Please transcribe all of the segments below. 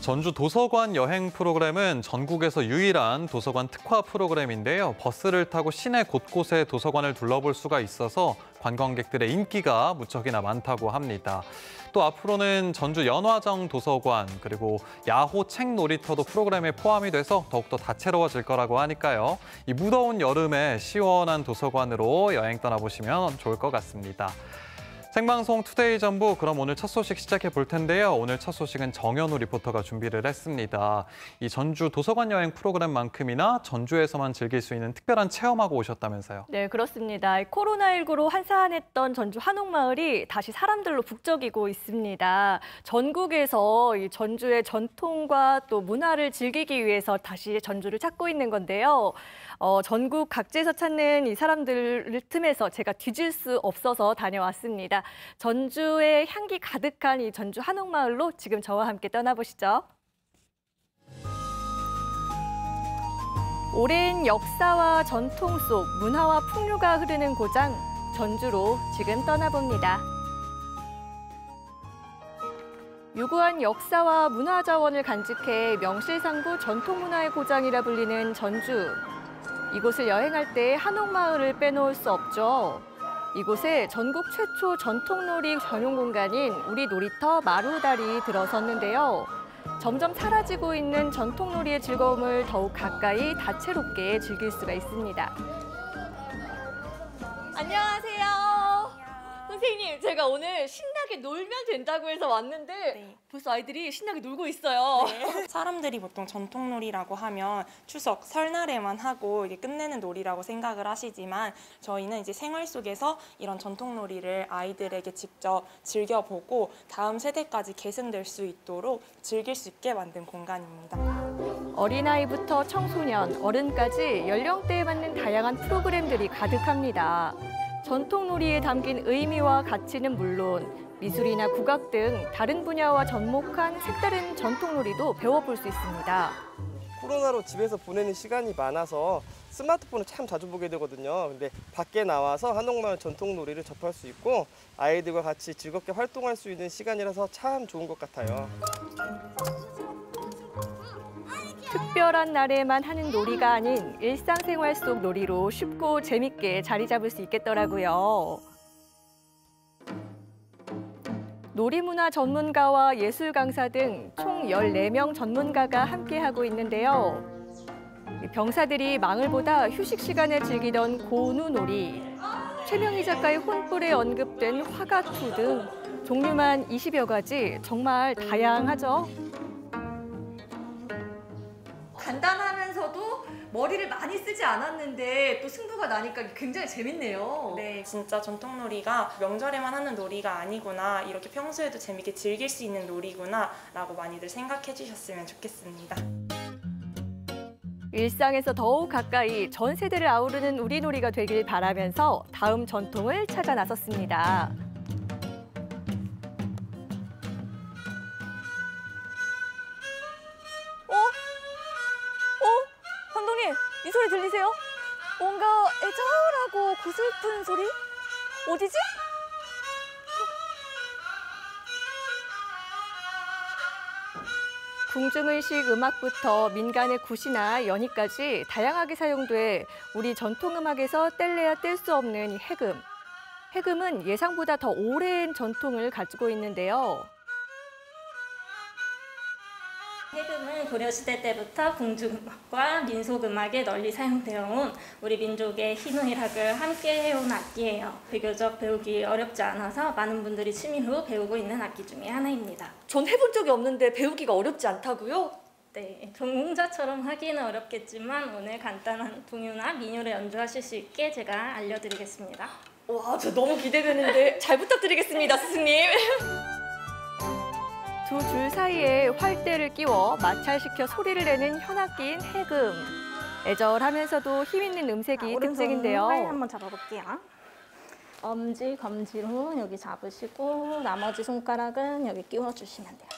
전주 도서관 여행 프로그램은 전국에서 유일한 도서관 특화 프로그램인데요. 버스를 타고 시내 곳곳에 도서관을 둘러볼 수가 있어서 관광객들의 인기가 무척이나 많다고 합니다. 또 앞으로는 전주 연화정 도서관 그리고 야호 책 놀이터도 프로그램에 포함이 돼서 더욱더 다채로워질 거라고 하니까요. 이 무더운 여름에 시원한 도서관으로 여행 떠나보시면 좋을 것 같습니다. 생방송 투데이 전부 그럼 오늘 첫 소식 시작해 볼 텐데요. 오늘 첫 소식은 정현우 리포터가 준비를 했습니다. 이 전주 도서관 여행 프로그램만큼이나 전주에서만 즐길 수 있는 특별한 체험하고 오셨다면서요? 네, 그렇습니다. 코로나19로 한산했던 전주 한옥마을이 다시 사람들로 북적이고 있습니다. 전국에서 이 전주의 전통과 또 문화를 즐기기 위해서 다시 전주를 찾고 있는 건데요. 전국 각지에서 찾는 이 사람들 틈에서 제가 뒤질 수 없어서 다녀왔습니다. 전주의 향기 가득한 이 전주 한옥마을로 지금 저와 함께 떠나보시죠. 오랜 역사와 전통 속 문화와 풍류가 흐르는 고장 전주로 지금 떠나봅니다. 유구한 역사와 문화 자원을 간직해 명실상부 전통문화의 고장이라 불리는 전주. 이곳을 여행할 때 한옥마을을 빼놓을 수 없죠. 이곳에 전국 최초 전통놀이 전용 공간인 우리 놀이터 마루다리 들어섰는데요. 점점 사라지고 있는 전통놀이의 즐거움을 더욱 가까이 다채롭게 즐길 수가 있습니다. 안녕하세요. 선생님, 제가 오늘 신나게 놀면 된다고 해서 왔는데 네. 벌써 아이들이 신나게 놀고 있어요. 네. 사람들이 보통 전통놀이라고 하면 추석, 설날에만 하고 이게 끝내는 놀이라고 생각을 하시지만 저희는 이제 생활 속에서 이런 전통놀이를 아이들에게 직접 즐겨보고 다음 세대까지 계승될 수 있도록 즐길 수 있게 만든 공간입니다. 어린아이부터 청소년, 어른까지 연령대에 맞는 다양한 프로그램들이 가득합니다. 전통놀이에 담긴 의미와 가치는 물론 미술이나 국악 등 다른 분야와 접목한 색다른 전통놀이도 배워볼 수 있습니다. 코로나로 집에서 보내는 시간이 많아서 스마트폰을 참 자주 보게 되거든요. 근데 밖에 나와서 한옥마을 전통놀이를 접할 수 있고 아이들과 같이 즐겁게 활동할 수 있는 시간이라서 참 좋은 것 같아요. 특별한 날에만 하는 놀이가 아닌 일상생활 속 놀이로 쉽고 재밌게 자리 잡을 수 있겠더라고요. 놀이문화 전문가와 예술 강사 등 총 14명 전문가가 함께하고 있는데요. 병사들이 망을보다 휴식 시간에 즐기던 고누놀이, 최명희 작가의 혼불에 언급된 화가투 등 종류만 20여 가지, 정말 다양하죠. 간단하면서도 머리를 많이 쓰지 않았는데 또 승부가 나니까 굉장히 재밌네요. 네, 진짜 전통놀이가 명절에만 하는 놀이가 아니구나, 이렇게 평소에도 재밌게 즐길 수 있는 놀이구나 라고 많이들 생각해 주셨으면 좋겠습니다. 일상에서 더욱 가까이 전 세대를 아우르는 우리 놀이가 되길 바라면서 다음 전통을 찾아 나섰습니다. 감독님, 이 소리 들리세요? 뭔가 애절하고 고슬픈 소리? 어디지? 궁중의식 음악부터 민간의 굿이나 연희까지 다양하게 사용돼 우리 전통음악에서 뗄래야 뗄 수 없는 이 해금. 해금은 예상보다 더 오랜 전통을 가지고 있는데요. 해금은 고려시대 때부터 궁중음악과 민속음악에 널리 사용되어 온 우리 민족의 희노애락을 함께 해온 악기예요. 비교적 배우기 어렵지 않아서 많은 분들이 취미로 배우고 있는 악기 중에 하나입니다. 전 해본 적이 없는데 배우기가 어렵지 않다고요? 네, 전공자처럼 하기는 어렵겠지만 오늘 간단한 동요나 민요를 연주하실 수 있게 제가 알려드리겠습니다. 와, 저 너무 기대되는데 잘 부탁드리겠습니다, 스승님. 두 줄 사이에 활대를 끼워 마찰시켜 소리를 내는 현악기인 해금. 애절하면서도 힘있는 음색이 특징인데요. 활 한번 잡아볼게요. 엄지, 검지로 여기 잡으시고 나머지 손가락은 여기 끼워주시면 돼요.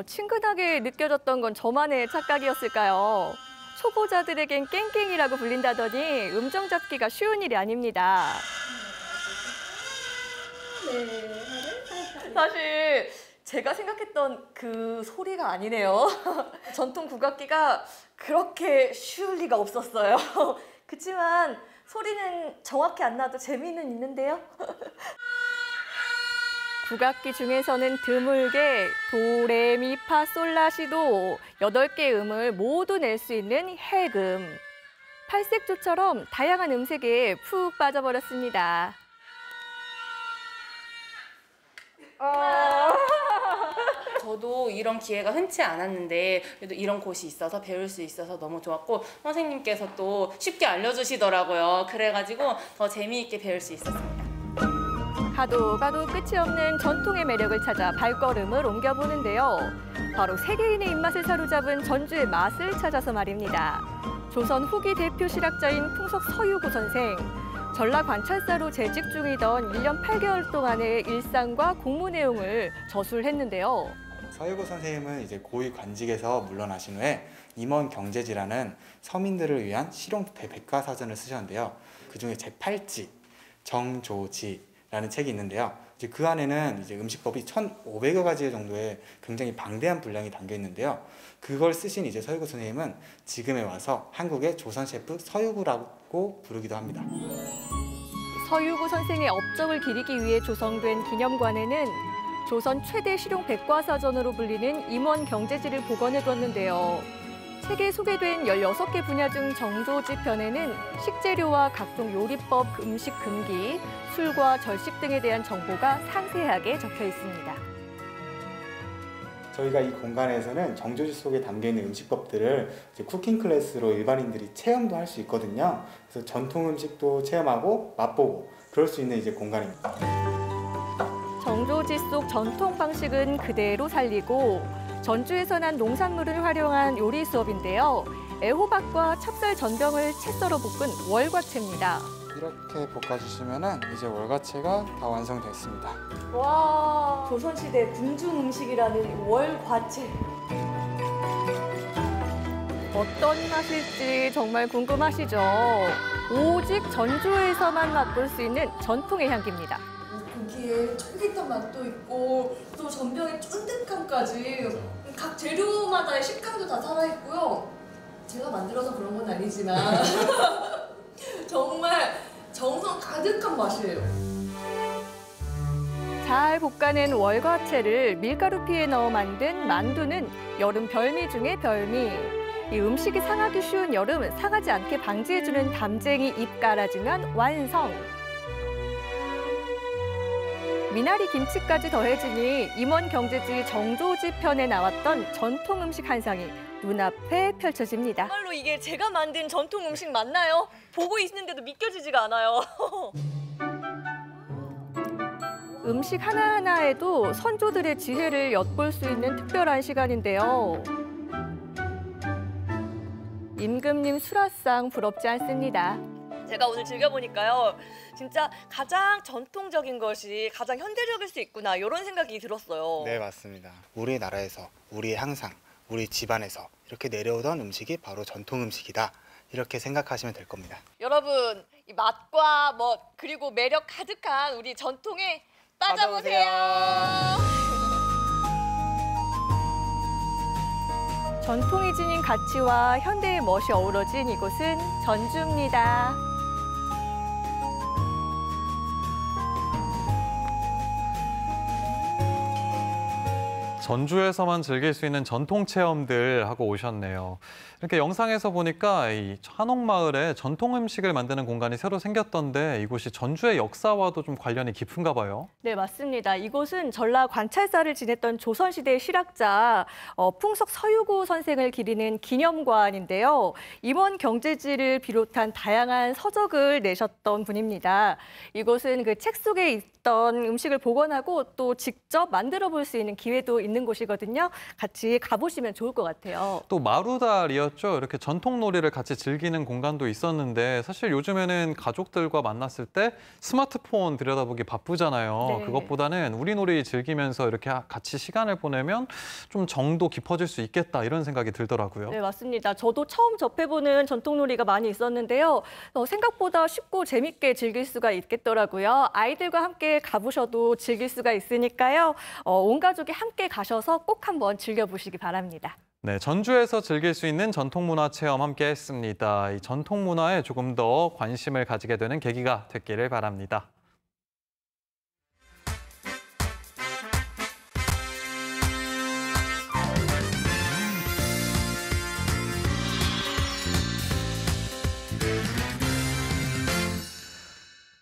친근하게 느껴졌던 건 저만의 착각이었을까요? 초보자들에겐 깽깽이라고 불린다더니 음정 잡기가 쉬운 일이 아닙니다. 네. 사실 제가 생각했던 그 소리가 아니네요. 전통 국악기가 그렇게 쉬울 리가 없었어요. 그치만 소리는 정확히 안 나도 재미는 있는데요. 국악기 중에서는 드물게 도, 레, 미, 파, 솔, 라, 시, 도 8개의 음을 모두 낼 수 있는 해금. 팔색조처럼 다양한 음색에 푹 빠져버렸습니다. 저도 이런 기회가 흔치 않았는데 그래도 이런 곳이 있어서 배울 수 있어서 너무 좋았고 선생님께서 또 쉽게 알려주시더라고요. 그래가지고 더 재미있게 배울 수 있었습니다. 가도 가도 끝이 없는 전통의 매력을 찾아 발걸음을 옮겨보는데요. 바로 세계인의 입맛을 사로잡은 전주의 맛을 찾아서 말입니다. 조선 후기 대표 실학자인 풍석 서유구 선생. 전라 관찰사로 재직 중이던 1년 8개월 동안의 일상과 공무 내용을 저술했는데요. 서유구 선생님은 이제 고위 관직에서 물러나신 후에 임원 경제지라는 서민들을 위한 실용 백과사전을 쓰셨는데요. 그중에 제8지 정조지라는 책이 있는데요. 이제 그 안에는 이제 음식법이 1,500여 가지 정도의 굉장히 방대한 분량이 담겨 있는데요. 그걸 쓰신 이제 서유구 선생님은 지금에 와서 한국의 조선 셰프 서유구라고 부르기도 합니다. 서유구 선생의 업적을 기리기 위해 조성된 기념관에는 조선 최대 실용 백과사전으로 불리는 임원 경제지를 복원해뒀는데요. 책에 소개된 16개 분야 중 정조지 편에는 식재료와 각종 요리법, 음식 금기, 술과 절식 등에 대한 정보가 상세하게 적혀 있습니다. 저희가 이 공간에서는 정조지 속에 담겨있는 음식법들을 이제 쿠킹 클래스로 일반인들이 체험도 할 수 있거든요. 그래서 전통 음식도 체험하고 맛보고 그럴 수 있는 이제 공간입니다. 정조지 속 전통 방식은 그대로 살리고 전주에서 난 농산물을 활용한 요리 수업인데요. 애호박과 찹쌀 전병을 채 썰어 볶은 월과채입니다. 이렇게 볶아주시면 이제 월과채가 다 완성됐습니다. 와, 조선시대 궁중 음식이라는 월과채. 어떤 맛일지 정말 궁금하시죠? 오직 전주에서만 맛볼 수 있는 전통의 향기입니다. 고기에 쫄깃한 맛도 있고 또 전병의 쫀득함까지 각 재료마다의 식감도 다 살아있고요. 제가 만들어서 그런 건 아니지만 정말 정성 가득한 맛이에요. 잘 볶아낸 월과채를 밀가루피에 넣어 만든 만두는 여름 별미 중의 별미. 이 음식이 상하기 쉬운 여름 상하지 않게 방지해주는 담쟁이 잎 깔아주면 완성. 미나리 김치까지 더해지니 임원 경제지 정조지 편에 나왔던 전통 음식 한 상이 눈앞에 펼쳐집니다. 정말로 이게 제가 만든 전통 음식 맞나요? 보고 있는데도 믿겨지지가 않아요. 음식 하나하나에도 선조들의 지혜를 엿볼 수 있는 특별한 시간인데요. 임금님 수라상 부럽지 않습니다. 제가 오늘 즐겨보니까요. 진짜 가장 전통적인 것이 가장 현대적일 수 있구나 이런 생각이 들었어요. 네, 맞습니다. 우리나라에서, 우리의 항상, 우리 집안에서 이렇게 내려오던 음식이 바로 전통 음식이다. 이렇게 생각하시면 될 겁니다. 여러분, 이 맛과 멋 그리고 매력 가득한 우리 전통에 빠져보세요. 전통이 지닌 가치와 현대의 멋이 어우러진 이곳은 전주입니다. 전주에서만 즐길 수 있는 전통 체험들 하고 오셨네요. 이렇게 영상에서 보니까 이 한옥마을에 전통 음식을 만드는 공간이 새로 생겼던데 이곳이 전주의 역사와도 좀 관련이 깊은가 봐요. 네, 맞습니다. 이곳은 전라 관찰사를 지냈던 조선시대 실학자 풍석 서유구 선생을 기리는 기념관인데요. 임원 경제지를 비롯한 다양한 서적을 내셨던 분입니다. 이곳은 그 책 속에 있던 음식을 복원하고 또 직접 만들어 볼 수 있는 기회도 있는 곳이거든요. 같이 가보시면 좋을 것 같아요. 또 마루다리어 시간이었죠. 이렇게 전통놀이를 같이 즐기는 공간도 있었는데 사실 요즘에는 가족들과 만났을 때 스마트폰 들여다보기 바쁘잖아요. 네. 그것보다는 우리 놀이 즐기면서 이렇게 같이 시간을 보내면 좀 정도 깊어질 수 있겠다 이런 생각이 들더라고요. 네, 맞습니다. 저도 처음 접해보는 전통놀이가 많이 있었는데요. 생각보다 쉽고 재밌게 즐길 수가 있겠더라고요. 아이들과 함께 가보셔도 즐길 수가 있으니까요. 온 가족이 함께 가셔서 꼭 한번 즐겨보시기 바랍니다. 네, 전주에서 즐길 수 있는 전통문화 체험 함께 했습니다. 이 전통문화에 조금 더 관심을 가지게 되는 계기가 됐기를 바랍니다.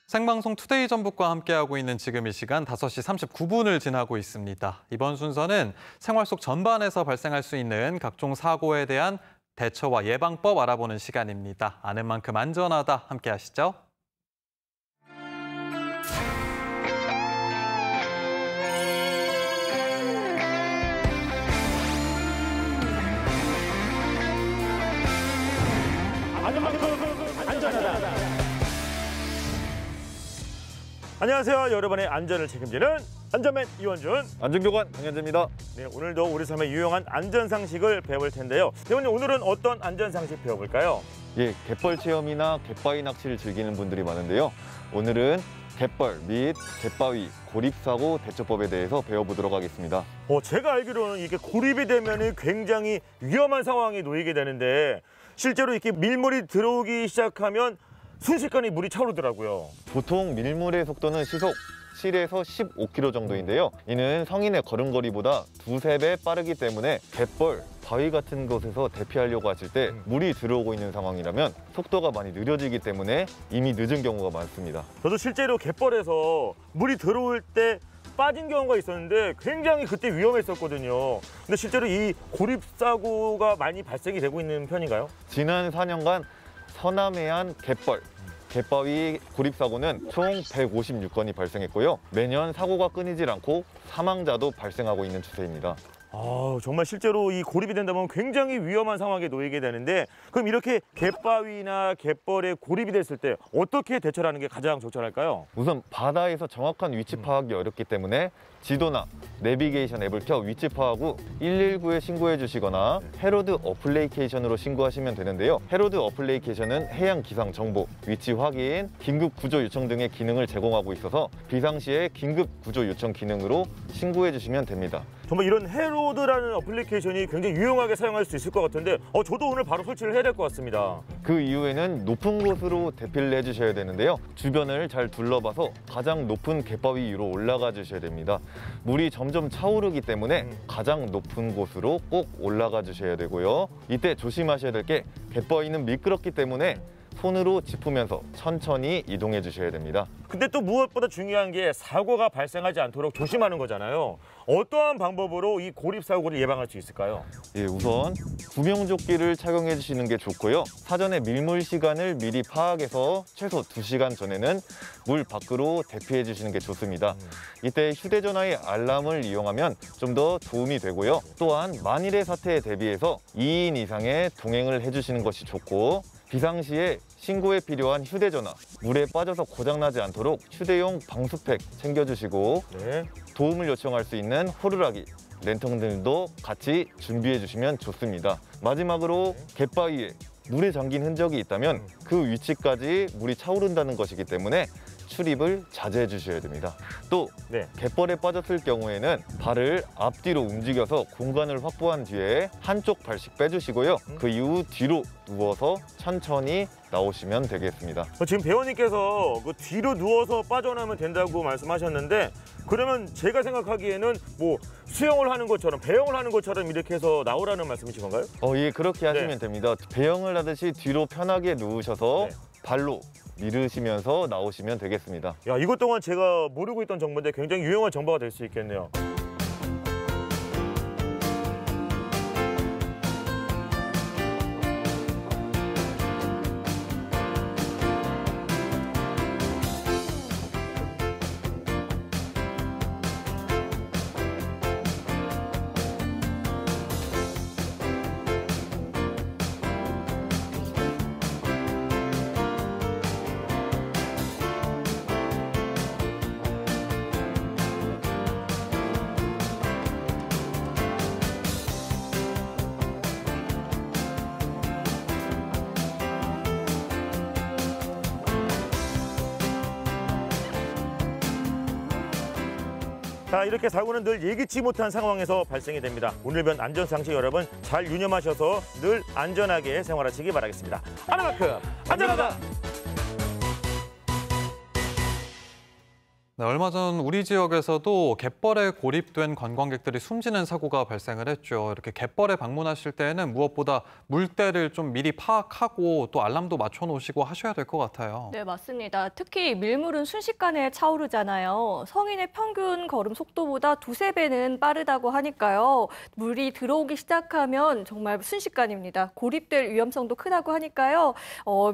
생방송 투데이 전북과 함께하고 있는 지금 이 시간 5시 39분을 지나고 있습니다. 이번 순서는 생활 속 전반에서 발생할 수 있는 각종 사고에 대한 대처와 예방법 알아보는 시간입니다. 아는 만큼 안전하다 함께 하시죠. 아는 만큼 안전하다. 안녕하세요. 여러분의 안전을 책임지는 안전맨 이원준. 안전교관 강현재입니다. 네, 오늘도 우리 삶의 유용한 안전 상식을 배울 텐데요. 대원님, 오늘은 어떤 안전 상식 배워볼까요? 예, 갯벌 체험이나 갯바위 낚시를 즐기는 분들이 많은데요. 오늘은 갯벌 및 갯바위 고립사고 대처법에 대해서 배워보도록 하겠습니다. 제가 알기로는 이게 고립이 되면 굉장히 위험한 상황에 놓이게 되는데 실제로 이렇게 밀물이 들어오기 시작하면 순식간에 물이 차오르더라고요. 보통 밀물의 속도는 시속 7에서 15km 정도인데요. 이는 성인의 걸음걸이보다 2~3배 빠르기 때문에 갯벌, 바위 같은 곳에서 대피하려고 하실 때 물이 들어오고 있는 상황이라면 속도가 많이 느려지기 때문에 이미 늦은 경우가 많습니다. 저도 실제로 갯벌에서 물이 들어올 때 빠진 경우가 있었는데 굉장히 그때 위험했었거든요. 근데 실제로 이 고립사고가 많이 발생이 되고 있는 편인가요? 지난 4년간 서남해안 갯벌, 갯바위 고립사고는 총 156건이 발생했고요. 매년 사고가 끊이질 않고 사망자도 발생하고 있는 추세입니다. 정말 실제로 이 고립이 된다면 굉장히 위험한 상황에 놓이게 되는데 그럼 이렇게 갯바위나 갯벌에 고립이 됐을 때 어떻게 대처를 하는 게 가장 적절할까요? 우선 바다에서 정확한 위치 파악이 어렵기 때문에 지도나 내비게이션 앱을 켜 위치 파악 후 119에 신고해 주시거나 해로드 어플리케이션으로 신고하시면 되는데요. 해로드 어플리케이션은 해양 기상 정보, 위치 확인, 긴급 구조 요청 등의 기능을 제공하고 있어서 비상시에 긴급 구조 요청 기능으로 신고해 주시면 됩니다. 정말 이런 해로드라는 어플리케이션이 굉장히 유용하게 사용할 수 있을 것 같은데 저도 오늘 바로 설치를 해야 될 것 같습니다. 그 이후에는 높은 곳으로 대피를 해주셔야 되는데요. 주변을 잘 둘러봐서 가장 높은 갯바위 위로 올라가 주셔야 됩니다. 물이 점점 차오르기 때문에 가장 높은 곳으로 꼭 올라가 주셔야 되고요. 이때 조심하셔야 될 게 갯바위는 미끄럽기 때문에 손으로 짚으면서 천천히 이동해 주셔야 됩니다. 근데 또 무엇보다 중요한 게 사고가 발생하지 않도록 조심하는 거잖아요. 어떠한 방법으로 이 고립 사고를 예방할 수 있을까요? 예, 우선 구명조끼를 착용해 주시는 게 좋고요. 사전에 밀물 시간을 미리 파악해서 최소 2시간 전에는 물 밖으로 대피해 주시는 게 좋습니다. 이때 휴대전화의 알람을 이용하면 좀 더 도움이 되고요. 또한 만일의 사태에 대비해서 2인 이상의 동행을 해주시는 것이 좋고 비상시에 신고에 필요한 휴대전화, 물에 빠져서 고장나지 않도록 휴대용 방수팩 챙겨주시고 네. 도움을 요청할 수 있는 호루라기, 랜턴 등도 같이 주시해 주시면 좋습니다. 마지막으로 갯바위에 물에 잠긴 흔적이 있다면 그 위치까지 물이 차오른다는 것이기 때문에 출입을 자제해 주셔야 됩니다. 또 갯벌에 빠졌을 경우에는 발을 앞뒤로 움직여서 공간을 확보한 뒤에 한쪽 발씩 빼주시고요. 그 이후 뒤로 누워서 천천히 나오시면 되겠습니다. 지금 배우님께서 그 뒤로 누워서 빠져나오면 된다고 말씀하셨는데 그러면 제가 생각하기에는 뭐 수영을 하는 것처럼 배영을 하는 것처럼 이렇게 해서 나오라는 말씀이신 건가요? 예, 그렇게 하시면 됩니다. 배영을 하듯이 뒤로 편하게 누우셔서 발로 밀으시면서 나오시면 되겠습니다. 야, 이것 동안 제가 모르고 있던 정보인데 굉장히 유용한 정보가 될 수 있겠네요. 자, 이렇게 사고는 늘 예기치 못한 상황에서 발생이 됩니다. 오늘 배운 안전상식 여러분 잘 유념하셔서 늘 안전하게 생활하시기 바라겠습니다. 하나만큼 안전하다. 네, 얼마 전 우리 지역에서도 갯벌에 고립된 관광객들이 숨지는 사고가 발생을 했죠. 이렇게 갯벌에 방문하실 때에는 무엇보다 물때를 좀 미리 파악하고 또 알람도 맞춰 놓으시고 하셔야 될 것 같아요. 네, 맞습니다. 특히 밀물은 순식간에 차오르잖아요. 성인의 평균 걸음 속도보다 두세 배는 빠르다고 하니까요. 물이 들어오기 시작하면 정말 순식간입니다. 고립될 위험성도 크다고 하니까요.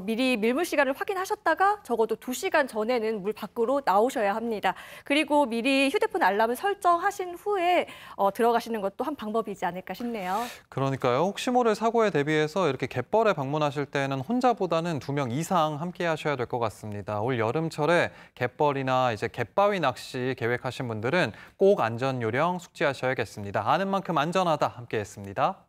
미리 밀물 시간을 확인하셨다가 적어도 2시간 전에는 물 밖으로 나오셔야 합니다. 그리고 미리 휴대폰 알람을 설정하신 후에 들어가시는 것도 한 방법이지 않을까 싶네요. 그러니까요. 혹시 모를 사고에 대비해서 이렇게 갯벌에 방문하실 때는 혼자보다는 2명 이상 함께 하셔야 될 것 같습니다. 올 여름철에 갯벌이나 이제 갯바위 낚시 계획하신 분들은 꼭 안전 요령 숙지하셔야겠습니다. 아는 만큼 안전하다 함께했습니다.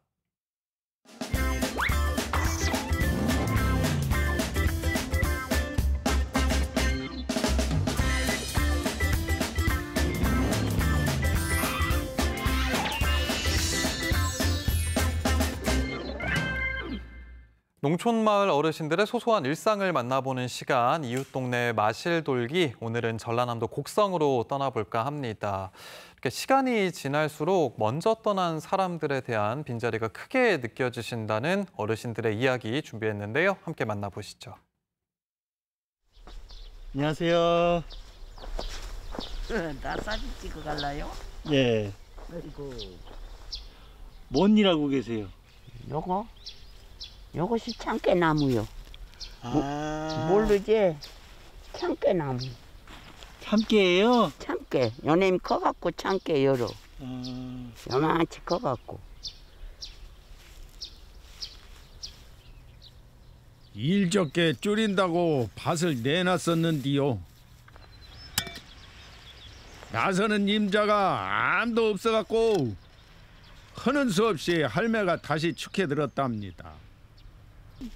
농촌마을 어르신들의 소소한 일상을 만나보는 시간, 이웃 동네 마실 돌기. 오늘은 전라남도 곡성으로 떠나볼까 합니다. 이렇게 시간이 지날수록 먼저 떠난 사람들에 대한 빈자리가 크게 느껴지신다는 어르신들의 이야기 준비했는데요. 함께 만나보시죠. 안녕하세요. 나 사진 찍어 갈라요? 예. 그리고 뭔 일 하고 계세요? 요것이 참깨나무요. 모르지? 참깨나무. 참깨예요? 참깨. 요놈이 커갖고 참깨 열어. 요만치 커갖고. 일 적게 줄인다고 밭을 내놨었는디요. 나서는 임자가 암도 없어갖고 하는 수 없이 할매가 다시 축해 들었답니다.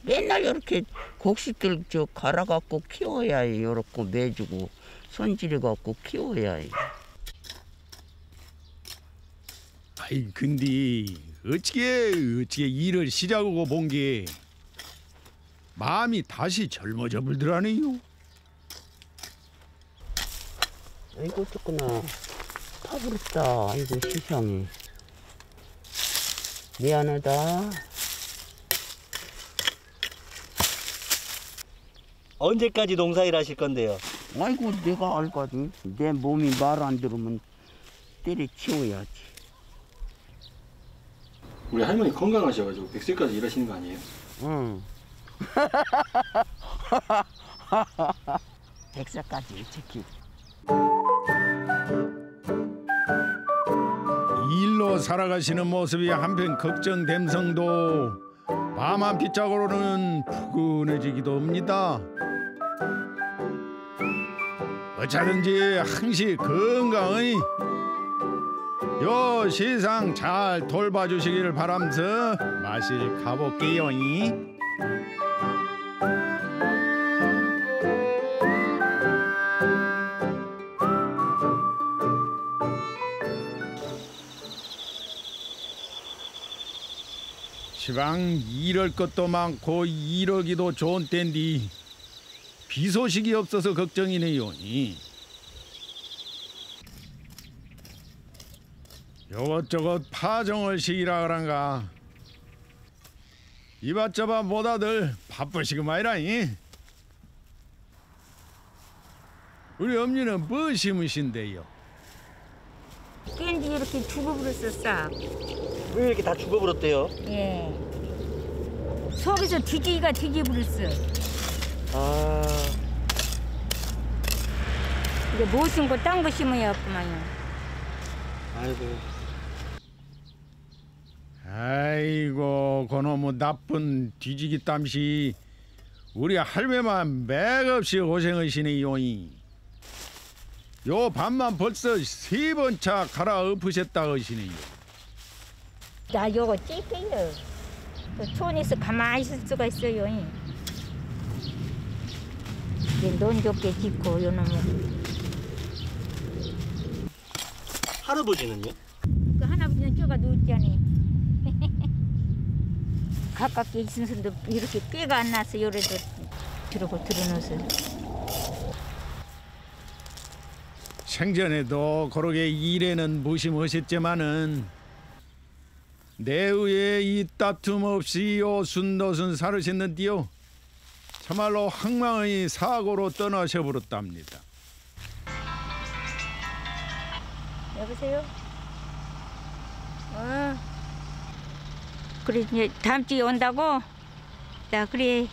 맨날 이렇게 곡식들 갈아갖고 키워야 해. 이렇게 매주고 손질해갖고 키워야 해. 아이 근데 어찌게 일을 시작하고 본 게 마음이 다시 젊어져 불더라네요. 아이고 어떡구나. 타버렸다. 아이고 세상에. 미안하다. 언제까지 농사일 하실 건데요? 아이고 내가 알거든. 내 몸이 말 안 들으면 때려치워야지. 우리 할머니 건강하셔가지고 100세까지 일하시는 거 아니에요? 응. 100세까지 지키. 일로 살아가시는 모습이 한편 걱정됨성도 밤 한 핏자고로는 푸근해지기도 합니다. 어쩌든지 항시 건강히 요 세상 잘 돌봐주시기를 바라면서 마실 가볼게요. 시방 일할 것도 많고 일하기도 좋은 때인데 비 소식이 없어서 걱정이네요. 요것저것 파종을 시기라 그런가. 이밭저밭 모다들 바쁘시구마이라. 우리 엄니는 뭐 심으신데요? 깬지 이렇게 죽어버렸어 싹. 왜 이렇게 다 죽어버렸대요? 예. 속에서 뒤지기가 뒤집어버렸어. 이제 못 심고 딴 거 심어야 없구만요. 아이고 그놈의 나쁜 뒤지기 땀시 우리 할매만 맥없이 고생하시네요. 요 밤만 벌써 3번차 갈아엎으셨다 하시네요. 나 요거 찌개요. 촌에서 가만히 있을 수가 있어요. 이제 논 좋게 짓고 요놈은. 할아버지는요? 그 할아버지는 뼈가 누웠잖아. 가깝게 있으면서도 이렇게 뼈가 안 나서 요래도 저러고 들어놓아서. 생전에도 그러게 일에는 무심하셨지만은 내후에 이 다툼 없이 오순도순 살으셨는데요. 참말로 황망의 사고로 떠나셔버렸답니다. 여보세요? 그래 이제 다음 주에 온다고? 나 그래.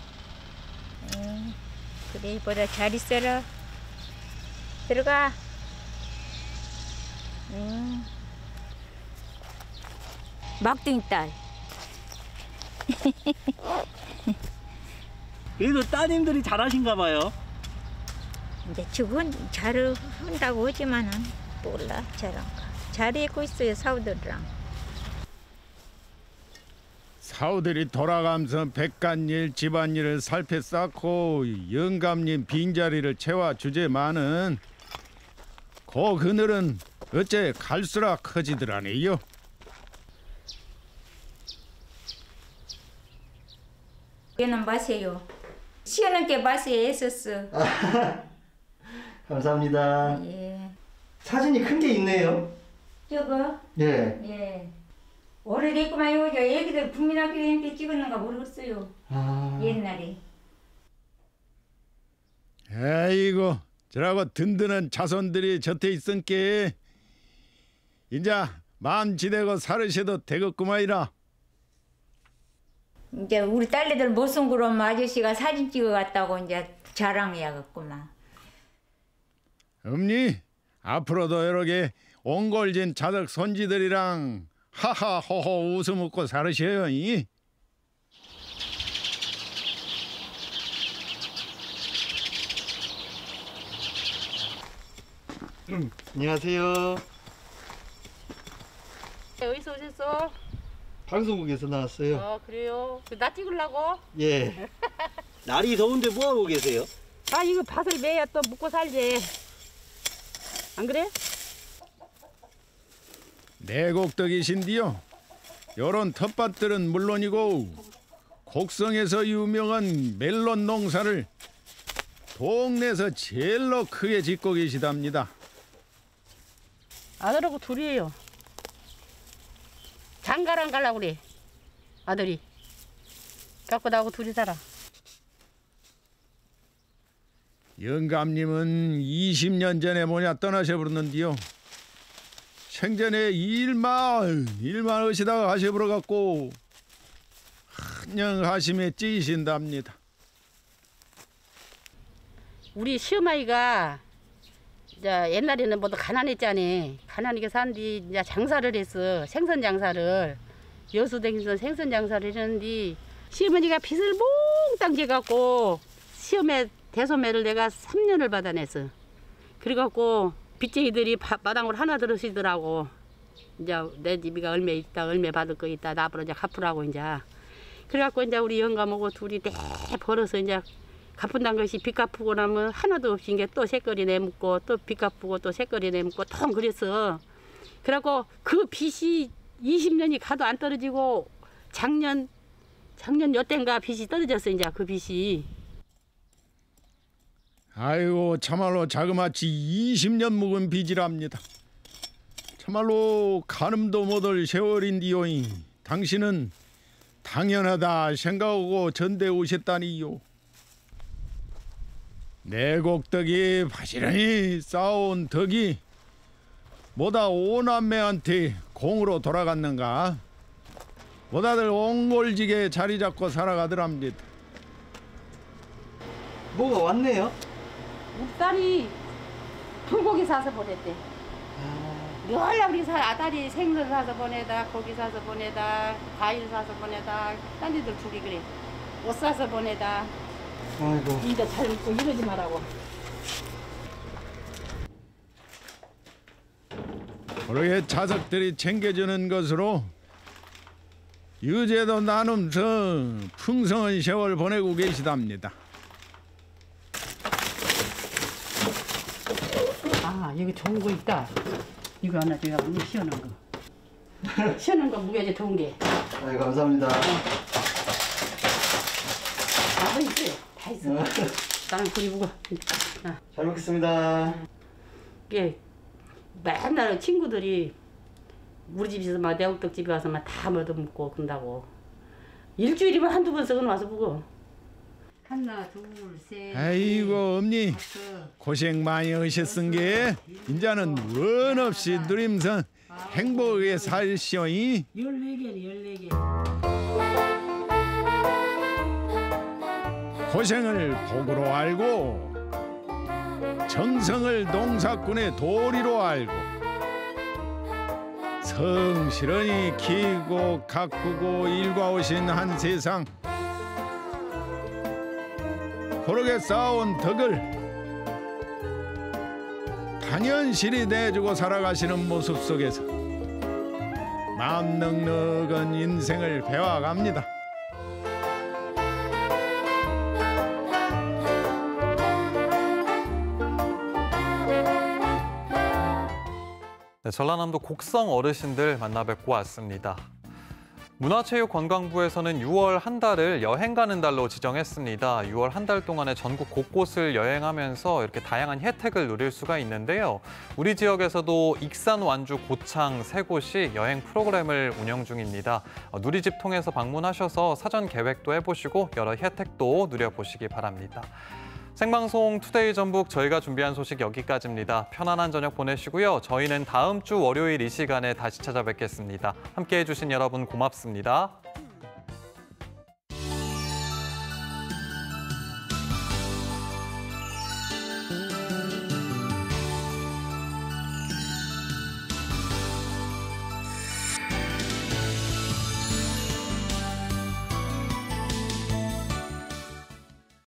그래 보라 잘 있어라. 들어가. 막둥이 딸. 그래도 따님들이 잘하신가 봐요. 근데 저건 잘한다고 하지만은 몰라 잘한가. 잘하고 있어요 사우들이랑. 사우들이 돌아가면서 백간일 집안일을 살펴 쌓고 영감님 빈자리를 채워주제만은 그 그늘은 어째 갈수록 커지더라네요. 얘는 마세요. 시원한 게 마세요 애썼어. 감사합니다. 예. 사진이 큰 게 있네요. 저거? 예. 예. 오래됐구만요. 저 애기들 국민학교 다닐 때 찍었는가 모르겠어요. 옛날에. 아이고 저라고 든든한 자손들이 곁에 있으니까 이제 마음 지대고 살으셔도 되겠구만이라. 이제 우리 딸내들 못쓴 그럼 아저씨가 사진 찍어갔다고 이제 자랑해야겠구만. 엄니 앞으로도 이렇게 옹골진 자덕 손지들이랑 하하호호 웃음 웃고 살으셔요. 이? 안녕하세요. 어디서 오셨어? 방송국에서 나왔어요. 그래요? 나 찍으려고? 예. 날이 더운데 뭐하고 계세요? 아 이거 밭을 매야 또 먹고 살지. 안 그래? 내곡덕이신디요. 요런 텃밭들은 물론이고 곡성에서 유명한 멜론 농사를 동네에서 제일로 크게 짓고 계시답니다. 아들하고 둘이에요. 장가랑 가려고 그래. 아들이. 갖고 나하고 둘이 살아. 영감님은 20년 전에 떠나셔버렸는데요. 생전에 일만 하시다가 하셔버려갖고 한영 하심에 찌신답니다. 우리 시어머니가 이제 옛날에는 모두 가난했잖아. 가난하게 산뒤 이제 장사를 했어. 생선 장사를. 여수댕에서 생선 장사를 했는데 시어머니가 빚을 몽땅 지갖고 시어매 대소매를 내가 3년을 받아냈어. 그래갖고 빚쟁이들이 마당으로 하나 들으시더라고. 이제 내 집이가 얼마 있다, 얼마 받을 거 있다, 나보러 이제 갚으라고 이제. 그래갖고 이제 우리 영감하고 둘이 내 벌어서 이제 갚은다는 것이 빚 갚고 나면 하나도 없이 이게 또 새거리 내묻고 또 빚 갚고 또 새거리 내묻고 통 그랬어. 그래갖고 그 빚이 20년이 가도 안 떨어지고 작년 요땐가 빚이 떨어졌어 이제 그 빚이. 아이고 참말로 자그마치 20년 묵은 빚이랍니다. 참말로 가늠도 못할 세월인디요. 당신은 당연하다 생각하고 전대 오셨다니요. 내곡덕이 바시런히 쌓아온 덕이 뭐다 오남매한테 공으로 돌아갔는가. 뭐다들 옹골지게 자리 잡고 살아가더랍니다. 뭐가 왔네요? 우리 딸이 불고기 사서 보냈대. 늘 우리 아다리 생선 사서 보내다, 고기 사서 보내다, 과일 사서 보내다, 딴 데들 둘이 그래. 옷 사서 보내다. 아이고. 이제 잘 먹고 이러지 말라고. 그러게 자석들이 챙겨주는 것으로 유재도 나눔서 풍성한 세월 보내고 계시답니다. 아 여기 좋은 거 있다. 이거 하나 제가 시원한 거. 시원한 거 무게지 더운 게. 네, 감사합니다. 다 있어요. 다 있어. 나는 그리고 잘 먹겠습니다. 이게 맨날 친구들이 우리 집에서 막 내국떡집에 와서 막 다 얻어먹고 그런다고. 일주일이면 한두 번씩은 와서 보고. 하나, 둘, 셋. 아이고 엄니 고생 많이 하셨은 게 이제는 원 없이 누림선 행복하게 살시오이. 14개네 14개. 고생을 복으로 알고 정성을 농사꾼의 도리로 알고 성실하니 키고 가꾸고 일과오신 한 세상 고르게 쌓아온 덕을 단연실히 내주고 살아가시는 모습 속에서 마음 넉넉한 인생을 배워갑니다. 네, 전라남도 곡성 어르신들 만나 뵙고 왔습니다. 문화체육관광부에서는 6월 한 달을 여행 가는 달로 지정했습니다. 6월 한 달 동안에 전국 곳곳을 여행하면서 이렇게 다양한 혜택을 누릴 수가 있는데요. 우리 지역에서도 익산, 완주, 고창 세 곳이 여행 프로그램을 운영 중입니다. 누리집 통해서 방문하셔서 사전 계획도 해보시고 여러 혜택도 누려보시기 바랍니다. 생방송 투데이 전북 저희가 준비한 소식 여기까지입니다. 편안한 저녁 보내시고요. 저희는 다음 주 월요일 이 시간에 다시 찾아뵙겠습니다. 함께해 주신 여러분 고맙습니다.